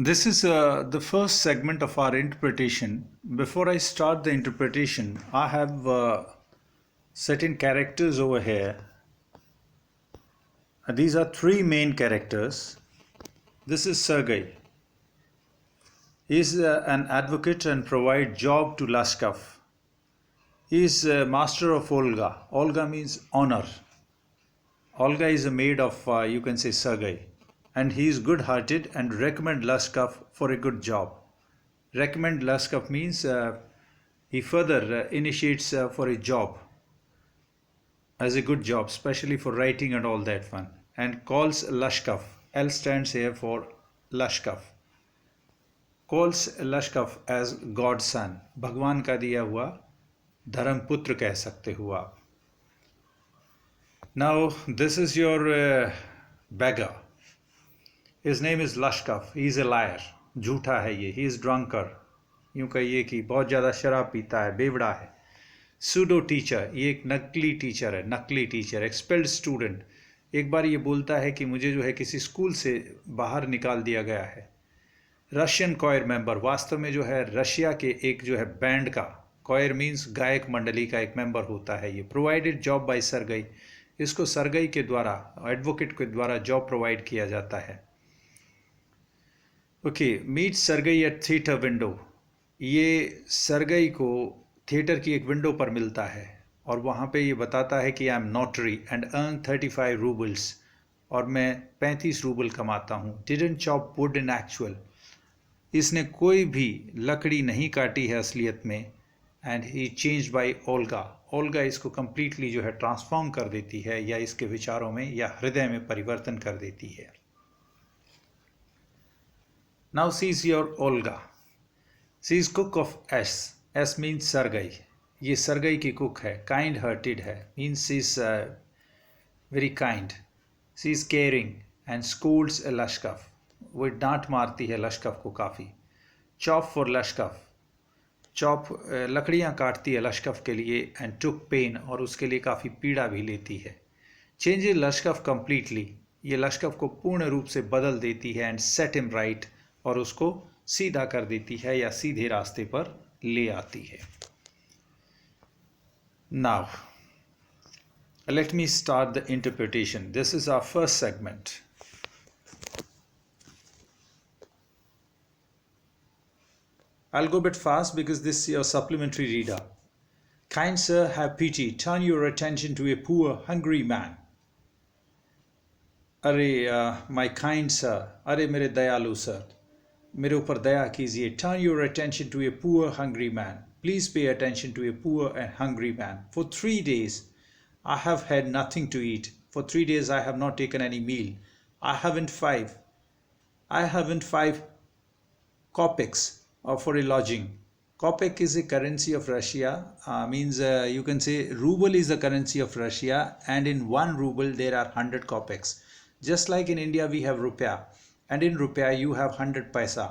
This is the first segment of our interpretation. Before I start the interpretation, I have certain characters over here. These are three main characters. This is Sergei. He is an advocate and provide job to Lashkov. He is master of Olga. Olga means honor. Olga is a maid of, you can say, Sergei. And he is good-hearted and recommend Lashkov for a good job. Recommend Lashkov means he further initiates for a job as a good job, especially for writing and all that one, and calls Lashkov. L stands here for Lashkov. Calls Lashkov as godson, भगवान का दिया हुआ धर्मपुत्र कह सकते हो आप. Now this is your beggar. His name is Lashkov. He is a liar. झूठा है ये. He is drunkard. यूं कहिए कि बहुत ज़्यादा शराब पीता है, बेवड़ा है. सूडो टीचर, ये एक नकली टीचर है, नकली टीचर. एक्सपेल्ड स्टूडेंट, एक बार ये बोलता है कि मुझे जो है किसी स्कूल से बाहर निकाल दिया गया है. रशियन कॉयर मेंबर, वास्तव में जो है रशिया के एक जो है बैंड का, कॉयर मीन्स गायक मंडली का एक मेंबर होता है ये. प्रोवाइडेड जॉब बाय सरगई, इसको सरगई के द्वारा, एडवोकेट के द्वारा जॉब प्रोवाइड किया जाता है. Okay, meet Sergei at theatre window. ये सरगई को थिएटर की एक विंडो पर मिलता है और वहाँ पे ये बताता है कि I am notary and earn 35 roubles, और मैं 35 रूबल कमाता हूँ. Didn't chop would in actual, इसने कोई भी लकड़ी नहीं काटी है असलियत में. And he change bye Olga. Olga इसको कम्प्लीटली जो है ट्रांसफॉर्म कर देती है, या इसके विचारों में या हृदय में परिवर्तन कर देती है. Now see is your Olga. C is cook of S. S means Sergei. ये सरगई की कुक है. काइंड हार्टेड है, means C is very kind. C is caring and schools लश्कफ. वो डांट मारती है लश्कफ को काफ़ी. चॉप फॉर लश्कफ, चॉप लकड़ियाँ काटती है लश्कफ के लिए. एंड टुक पेन, और उसके लिए काफ़ी पीड़ा भी लेती है. चेंज लश्कफ कम्प्लीटली, ये लश्कफ को पूर्ण रूप से बदल देती है. एंड सेट हिम राइट, और उसको सीधा कर देती है या सीधे रास्ते पर ले आती है. Now let me start the interpretation. This is our first segment. I'll go a bit fast because this is your supplementary reader. Kind sir, have pity. Turn your attention to a poor, hungry man. अरे my kind sir, अरे मेरे दयालु sir, मेरे ऊपर दया कीजिए. Turn your attention to a poor, hungry man. Please pay attention to a poor and hungry man. For 3 days I have had nothing to eat. For 3 days I have not taken any meal. I haven't five kopecks for a lodging. Kopek is a currency of Russia. Means you can say ruble is the currency of Russia, and in 1 ruble there are 100 kopecks. Just like in India we have rupiah, and in rupiah you have 100 paisa.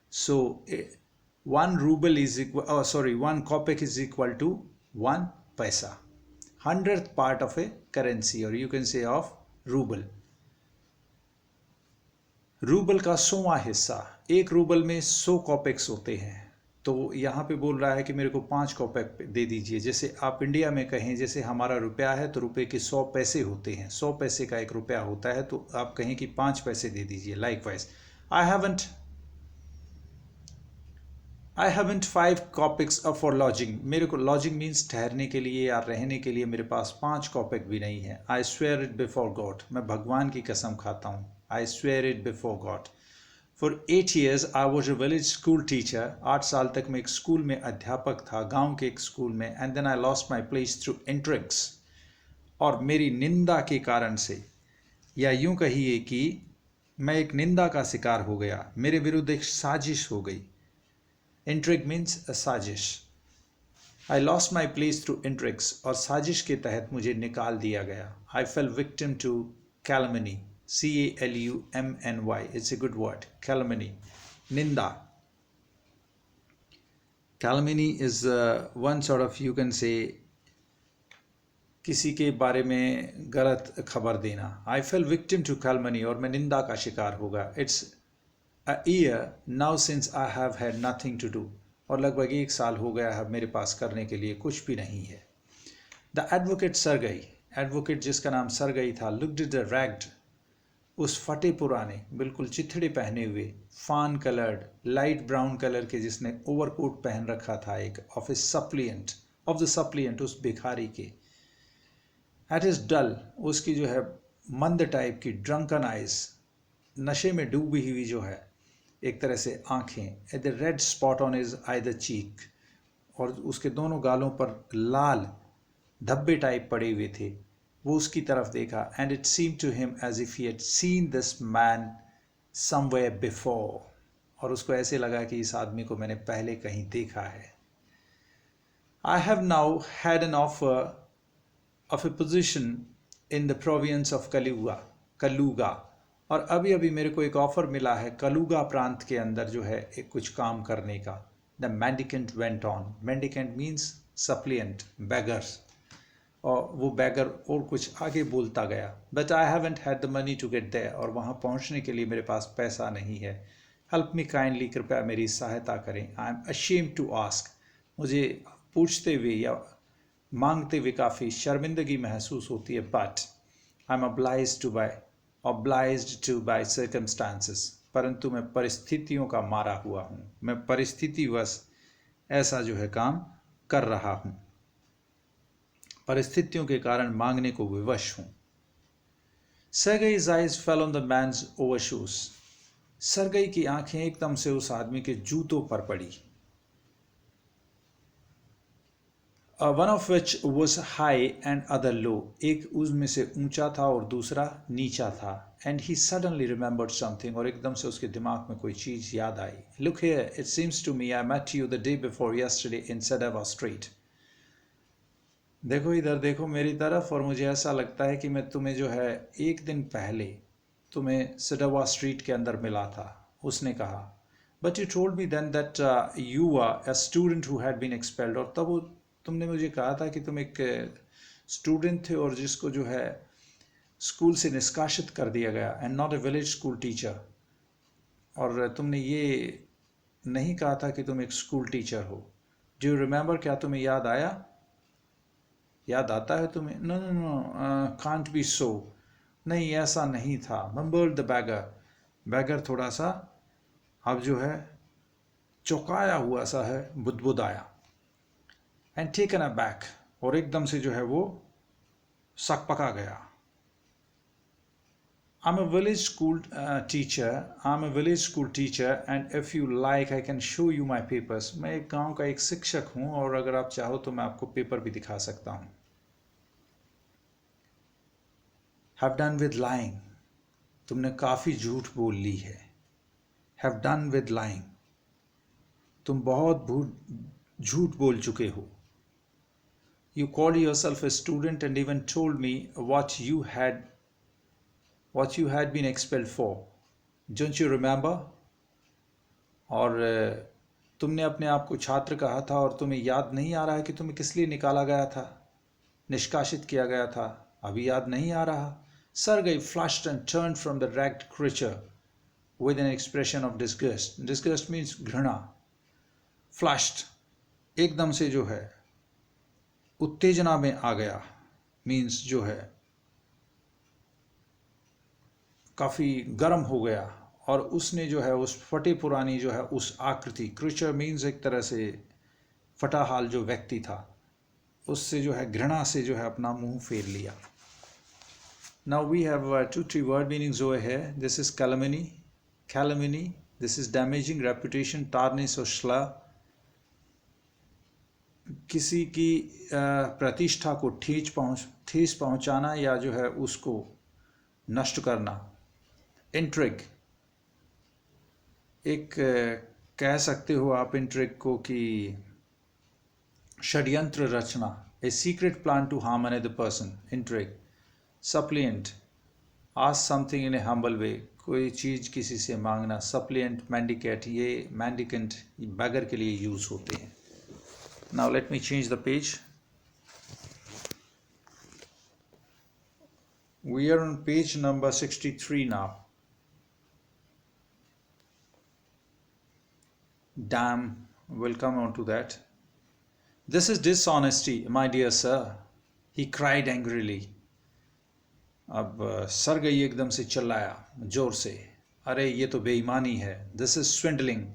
So 1 ruble is equal, 1 kopek is equal to 1 paisa. 100th part of a currency, or you can say of ruble. Rouble का 100वां हिस्सा. 1 rouble में 100 कॉपेक्स होते हैं. तो यहाँ पे बोल रहा है कि मेरे को 5 कॉपेक दे दीजिए. जैसे आप इंडिया में कहें, जैसे हमारा रुपया है तो रुपये के 100 पैसे होते हैं. 100 पैसे का 1 रुपया होता है, तो आप कहें कि 5 पैसे दे दीजिए. Likewise I haven't 5 कॉपेक्स for lodging. मेरे को लॉजिंग मीन्स ठहरने के लिए या रहने के लिए मेरे पास 5 कॉपेक भी नहीं है. I swear it before God, मैं भगवान की कसम खाता हूँ. I swear it before God. For 8 years I was a village school teacher. 8 साल तक मैं एक स्कूल में अध्यापक था, गांव के एक स्कूल में. And then I lost my place through intrigues. और मेरी निंदा के कारण से, या यूं कहिए कि मैं एक निंदा का शिकार हो गया. मेरे विरुद्ध एक साजिश हो गई. Intrigue means a साजिश. I lost my place through intrigues. और साजिश के तहत मुझे निकाल दिया गया. I fell victim to calumny. CALUMNY. It's a good word. Calumny. Ninda. Calumny is one sort of, you can say, किसी के बारे में गलत खबर देना. I fell victim to calumny, और मैं निंदा का शिकार होगा. It's a year now since I have had nothing to do. और लगभग 1 साल हो गया है मेरे पास करने के लिए कुछ भी नहीं है. The advocate Sergei, एडवोकेट जिसका नाम सरगई था, looked at the ragged, उस फटे पुराने बिल्कुल चिथड़े पहने हुए, फान कलर्ड लाइट ब्राउन कलर के जिसने ओवरकोट पहन रखा था एक, ऑफ द सप्लियंट उस भिखारी के. एट इज डल, उसकी जो है मंद टाइप की ड्रंकन आइज, नशे में डूबी हुई जो है एक तरह से आंखें, at the red spot on is either चीक, और उसके दोनों गालों पर लाल धब्बे टाइप पड़े हुए थे. वो उसकी तरफ देखा, and it seem to him as if he had seen this man somewhere before, और उसको ऐसे लगा कि इस आदमी को मैंने पहले कहीं देखा है. I have now had an offer of A position in the province of कलूगा, और अभी अभी मेरे को एक ऑफर मिला है कलूगा प्रांत के अंदर जो है एक कुछ काम करने का. The mendicant went on. Mendicant means सप्लियंट, beggars, और वो बैगर और कुछ आगे बोलता गया. But I haven't had the money to get there, और वहाँ पहुँचने के लिए मेरे पास पैसा नहीं है. हेल्प मी काइंडली, कृपया मेरी सहायता करें. I am ashamed to ask, मुझे पूछते हुए या मांगते हुए काफ़ी शर्मिंदगी महसूस होती है. But I am obliged to by circumstances, परंतु मैं परिस्थितियों का मारा हुआ हूँ, मैं परिस्थितिवश ऐसा जो है काम कर रहा हूँ, परिस्थितियों के कारण मांगने को विवश हूं. Sergei's eyes fell on the man's overshoes. Sergei की आंखें एकदम से उस आदमी के जूतों पर पड़ी. One of which was high and other low. एक उसमें से ऊंचा था और दूसरा नीचा था. And he suddenly remembered something, और एकदम से उसके दिमाग में कोई चीज याद आई. Look here, it seems to me I met you the day before yesterday in Sadava Street. देखो इधर देखो मेरी तरफ, और मुझे ऐसा लगता है कि मैं तुम्हें जो है एक दिन पहले तुम्हें सडवा स्ट्रीट के अंदर मिला था. उसने कहा. But you told me then that you are a student who had been expelled, और तब तुमने मुझे कहा था कि तुम एक स्टूडेंट थे और जिसको जो है स्कूल से निष्कासित कर दिया गया, and not a village school teacher. और तुमने ये नहीं कहा था कि तुम एक स्कूल टीचर हो. डू यू रिमेंबर, क्या तुम्हें याद आया, याद आता है तुम्हें? No no no, can't be सो, नहीं ऐसा नहीं था. मम्बल्ड द बैगर थोड़ा सा अब जो है चौंकाया हुआ सा है, बुदबुदाया. एंड टेकन अ बैक, और एकदम से जो है वो सकपका गया. I'm a village school teacher and if you like I can show you my papers. मैं एक गांव का एक शिक्षक हूं, और अगर आप चाहो तो मैं आपको पेपर भी दिखा सकता हूं. Have done with lying. तुमने काफ़ी झूठ बोल ली है. Have done with lying. तुम बहुत झूठ बोल चुके हो. You called yourself a student and even told me what you had been expelled for. Don't you remember? और तुमने अपने आप को छात्र कहा था, और तुम्हें याद नहीं आ रहा है कि तुम्हें किस लिए निकाला गया था, निष्कासित किया गया था. अभी याद नहीं आ रहा. Sergei flushed and turned from the ragged creature with an expression of disgust. Disgust means घृणा. Flushed, एकदम से जो है उत्तेजना में आ गया, मीन्स जो है काफ़ी गर्म हो गया, और उसने जो है उस फटे पुरानी जो है उस आकृति, क्रीचर मीन्स एक तरह से फटा हाल जो व्यक्ति था, उससे जो है घृणा से जो है अपना मुंह फेर लिया. Now we have 2-3 word meanings over here. This is calumny. This is damaging reputation, tarnish or slur. किसी की प्रतिष्ठा को ठेस पहुंचाना या जो है उसको नष्ट करना. इंट्रिग, एक कह सकते हो आप इंट्रिग को कि षड्यंत्र रचना. A secret plan to harm another person. Intrigue. सप्लियंट, ask something in A humble वे, कोई चीज़ किसी से मांगना. सप्लियंट, मैंडिकेट, ये मैंडिकेंट बैगर के लिए यूज़ होते हैं. Now let me change the page. We are on page number 63 now. Damn, we'll come on to that. This is dishonesty, my dear sir, he cried angrily. अब सरगई एकदम से चिल्लाया जोर से, अरे ये तो बेईमानी है, दिस इज स्विंडलिंग,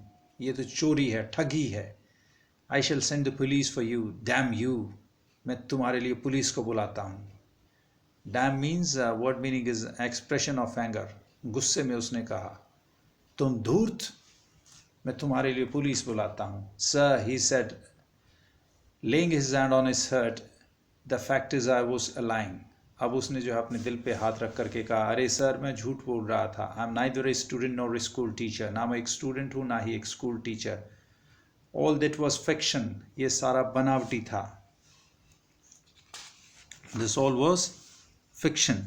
ये तो चोरी है, ठगी है. आई शैल send the police for you, damn you, मैं तुम्हारे लिए पुलिस को बुलाता हूँ. Dam means word meaning is expression of anger. गुस्से में उसने कहा, तुम धूर्त, मैं तुम्हारे लिए पुलिस बुलाता हूँ. Sir, he said, laying his hand on his heart, the fact is I was lying. अब उसने जो है अपने दिल पे हाथ रख करके कहा, अरे सर मैं झूठ बोल रहा था. I am neither a student nor a school teacher, ना मैं एक स्टूडेंट हूँ ना ही एक school teacher. All that was fiction, ये सारा बनावटी था. This all was fiction.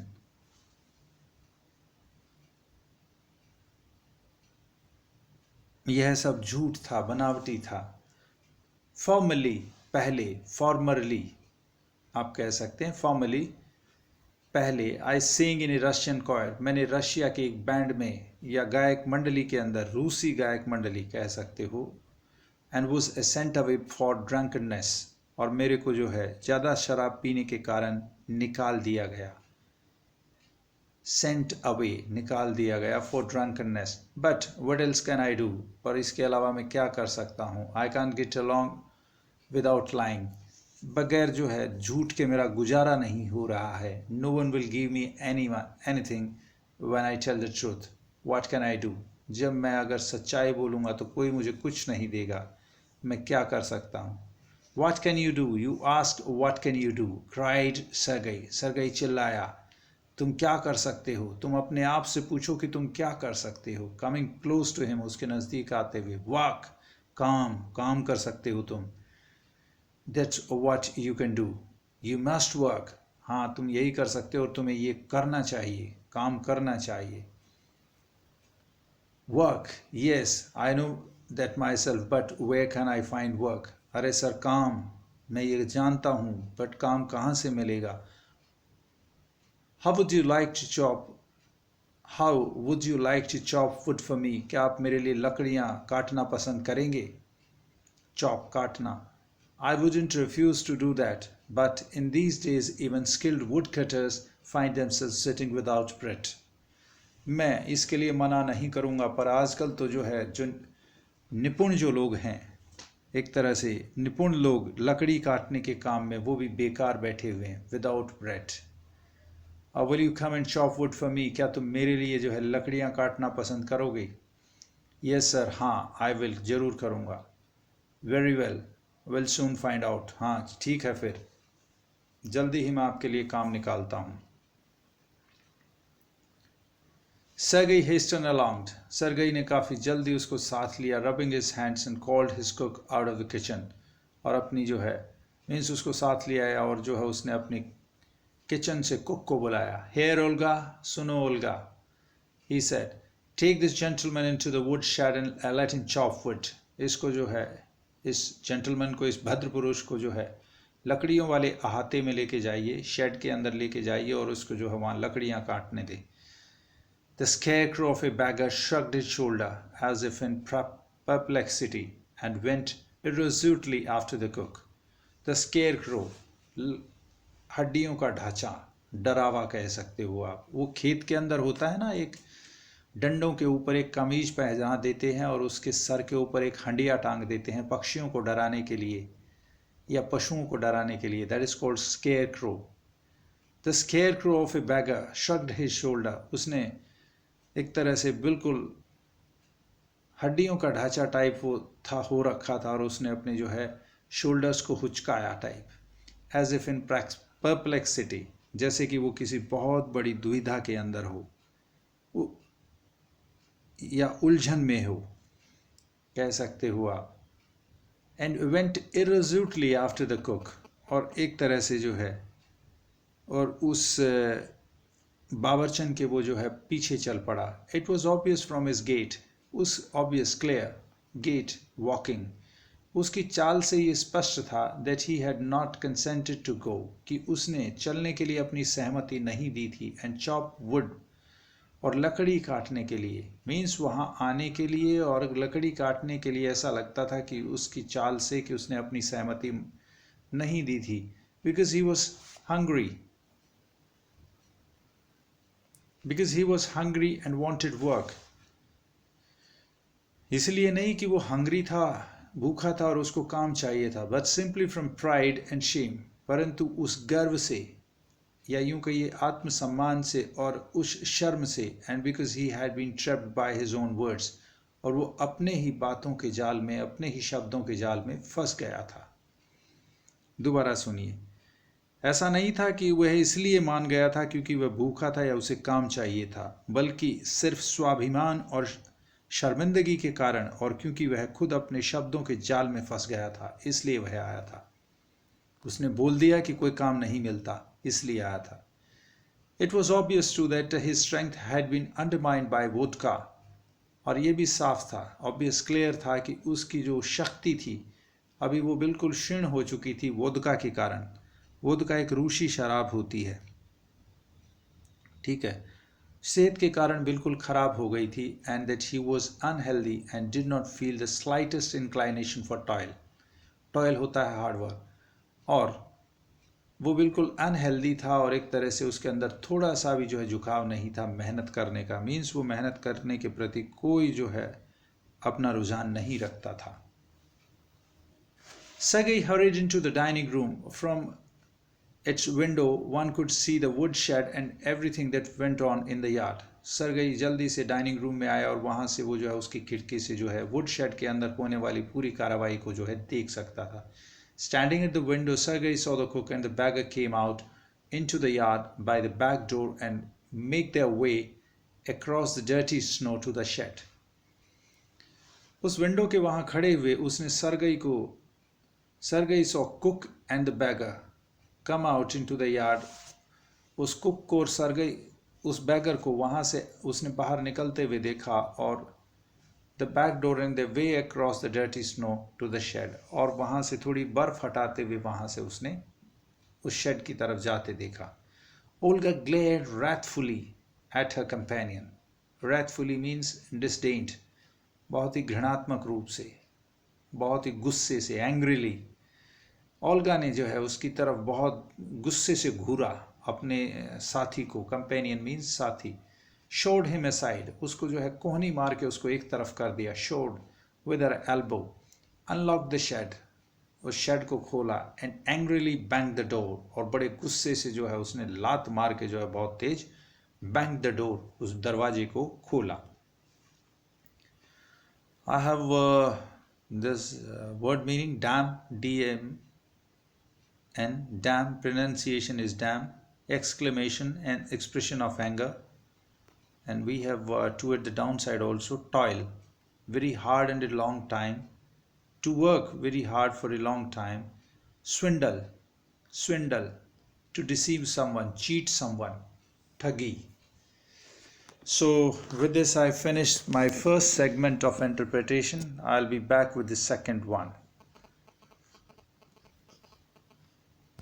यह सब झूठ था, बनावटी था. फॉर्मली, पहले, फॉर्मरली आप कह सकते हैं, फॉर्मली पहले. आई सिंग इन ए रशियन कॉयर, मैंने रशिया के एक बैंड में या गायक मंडली के अंदर, रूसी गायक मंडली कह सकते हो. And was sent away for drunkenness, और मेरे को जो है ज़्यादा शराब पीने के कारण निकाल दिया गया. सेंट अवे, निकाल दिया गया, for drunkenness. But what else can I do, पर इसके अलावा मैं क्या कर सकता हूँ. I can get along without lying, बगैर जो है झूठ के मेरा गुजारा नहीं हो रहा है. No one will give me anything when I tell the truth. What can I do, जब मैं अगर सच्चाई बोलूँगा तो कोई मुझे कुछ नहीं देगा. मैं क्या कर सकता हूँ. What can you do, you asked what can you do, cried Sergei, Sergei चिल्लाया, तुम क्या कर सकते हो, तुम अपने आप से पूछो कि तुम क्या कर सकते हो. कमिंग क्लोज टू हिम, उसके नज़दीक आते हुए, वॉक, काम, काम कर सकते हो तुम. That's what you can do. You must work. हाँ, तुम यही कर सकते हो और तुम्हें ये करना चाहिए, काम करना चाहिए. Work, yes, I know that myself, but where can I find work? अरे सर, काम मैं ये जानता हूँ, बट काम कहाँ से मिलेगा. How would you like to chop? How would you like to chop wood for me? क्या आप मेरे लिए लकड़ियाँ काटना पसंद करेंगे. Chop, काटना. I wouldn't refuse to do that, but in these days even skilled woodcutters find themselves sitting without bread. मैं इसके लिए मना नहीं करूँगा, पर आजकल तो जो है, जो निपुण जो लोग हैं, एक तरह से निपुण लोग लकड़ी काटने के काम में, वो भी बेकार बैठे हुए हैं, without bread. Will you come and chop wood for me, क्या तुम मेरे लिए जो है लकड़ियाँ काटना पसंद करोगे. यस सर, हाँ, आई विल, ज़रूर करूँगा. Very well, will soon find out, हाँ ठीक है, फिर जल्दी ही मैं आपके लिए काम निकालता हूँ. सरगई हेस्टन अलाउंड, सरगई ने काफ़ी जल्दी उसको साथ लिया. Rubbing his hands and called his cook out of the kitchen, और अपनी जो है मीन्स उसको साथ लिया, और जो है उसने अपनी किचन से कुक को बुलाया. हेयर ओल्गा, सुनो Olga, he said, take this gentleman into the wood shed and let him chop wood. इसको जो है, इस जेंटलमैन को, इस भद्र पुरुष को जो है लकड़ियों वाले अहाते में लेके जाइए, शेड के अंदर लेके जाइए, और उसको जो है वहाँ लकड़ियाँ काटने दें. The scarecrow of a beggar shrugged his shoulder as if in perplexity and went irresolutely after the cook. The scarecrow, हड्डियों का ढांचा, डरावा कह सकते हो आप. वो खेत के अंदर होता है ना, एक डंडों के ऊपर एक कमीज पहना देते हैं और उसके सर के ऊपर एक हंडिया टांग देते हैं पक्षियों को डराने के लिए या पशुओं को डराने के लिए. That is called scarecrow. The scarecrow of A bagger शग्ड his shoulder, उसने एक तरह से बिल्कुल हड्डियों का ढांचा टाइप वो था, हो रखा था, और उसने अपने जो है शोल्डर्स को हुचकाया type. As if in perplexity, जैसे कि वो किसी बहुत बड़ी दुविधा के अंदर हो या उलझन में हो, कह सकते हो आप. And went इर्रेज़ोल्यूटली after the cook, और एक तरह से जो है, और उस बावर्चन के वो जो है पीछे चल पड़ा. It was obvious from his gait, उस ऑब्वियस क्लियर गेट वॉकिंग, उसकी चाल से ये स्पष्ट था, that he had not consented to go, कि उसने चलने के लिए अपनी सहमति नहीं दी थी. एंड चॉप वुड, और लकड़ी काटने के लिए, मीन्स वहाँ आने के लिए और लकड़ी काटने के लिए ऐसा लगता था कि उसकी चाल से कि उसने अपनी सहमति नहीं दी थी, because he was hungry, because he was hungry and wanted work. इसलिए नहीं कि वो हंग्री था, भूखा था और उसको काम चाहिए था, but simply from pride and shame, परंतु उस गर्व से या यूं कहिए आत्मसम्मान से और उस शर्म से, and because he had been trapped by his own words, और वो अपने ही बातों के जाल में, अपने ही शब्दों के जाल में फंस गया था। दोबारा सुनिए, ऐसा नहीं था कि वह इसलिए मान गया था क्योंकि वह भूखा था या उसे काम चाहिए था, बल्कि सिर्फ स्वाभिमान और शर्मिंदगी के कारण और क्योंकि वह खुद अपने शब्दों के जाल में फंस गया था, इसलिए वह आया था। उसने बोल दिया कि कोई काम नहीं मिलता, इसलिए आया था। It was obvious to that his strength had been undermined by vodka, और यह भी साफ था, ऑब्वियस क्लियर था कि उसकी जो शक्ति थी अभी वो बिल्कुल क्षीण हो चुकी थी वोदका के कारण। वोदका एक रूसी शराब होती है, ठीक है, सेहत के कारण बिल्कुल खराब हो गई थी, and that he was unhealthy and did not feel the slightest inclination for toil. Toil होता है हार्डवर्क, और वो बिल्कुल अनहेल्दी था और एक तरह से उसके अंदर थोड़ा सा भी जो है झुकाव नहीं था मेहनत करने का, मीन्स वो मेहनत करने के प्रति कोई जो है अपना रुझान नहीं रखता था। Sergei hurried into the dining room. From its window one could see the woodshed and everything that went on in the yard. Sergei जल्दी से डाइनिंग रूम में आया और वहाँ से वो जो है उसकी खिड़की से जो है वुडशेड के अंदर होने वाली पूरी कार्रवाई को जो है देख सकता था। Standing at the window, Sergei saw the cook and the beggar came out into the yard by the back door and make their way across the dirty snow to the shed. उस window के वहाँ खड़े हुए उसने Sergei saw cook and the beggar come out into the yard. उस cook को और Sergei उस बैगर को वहाँ से उसने बाहर निकलते हुए देखा, और the back door and the way across the dirty snow to the shed, और वहाँ से थोड़ी बर्फ हटाते हुए वहाँ से उसने उस शेड की तरफ जाते देखा। Olga glared wrathfully at her companion. Wrathfully means disdained, बहुत ही घृणात्मक रूप से, बहुत ही गुस्से से, एंग्रीली। ओल्गा ने जो है उसकी तरफ बहुत गुस्से से घूरा अपने साथी को, कंपेनियन मीन्स साथी। शोड हिम असाइड, उसको जो है कोहनी मार के उसको एक तरफ कर दिया। Shoved with her elbow. Unlock the shed, उस शेड को खोला। And angrily bang the door, और बड़े गुस्से से जो है उसने लात मार के जो है बहुत तेज बैंग द डोर, उस दरवाजे को खोला। I have this word meaning dam, DAM, and damn pronunciation is damn, exclamation and expression of anger. And we have toward the downside also toil, very hard and a long time, to work very hard for a long time. Swindle, to deceive someone, cheat someone, thagi. So with this I finished my first segment of interpretation. I'll be back with the second one.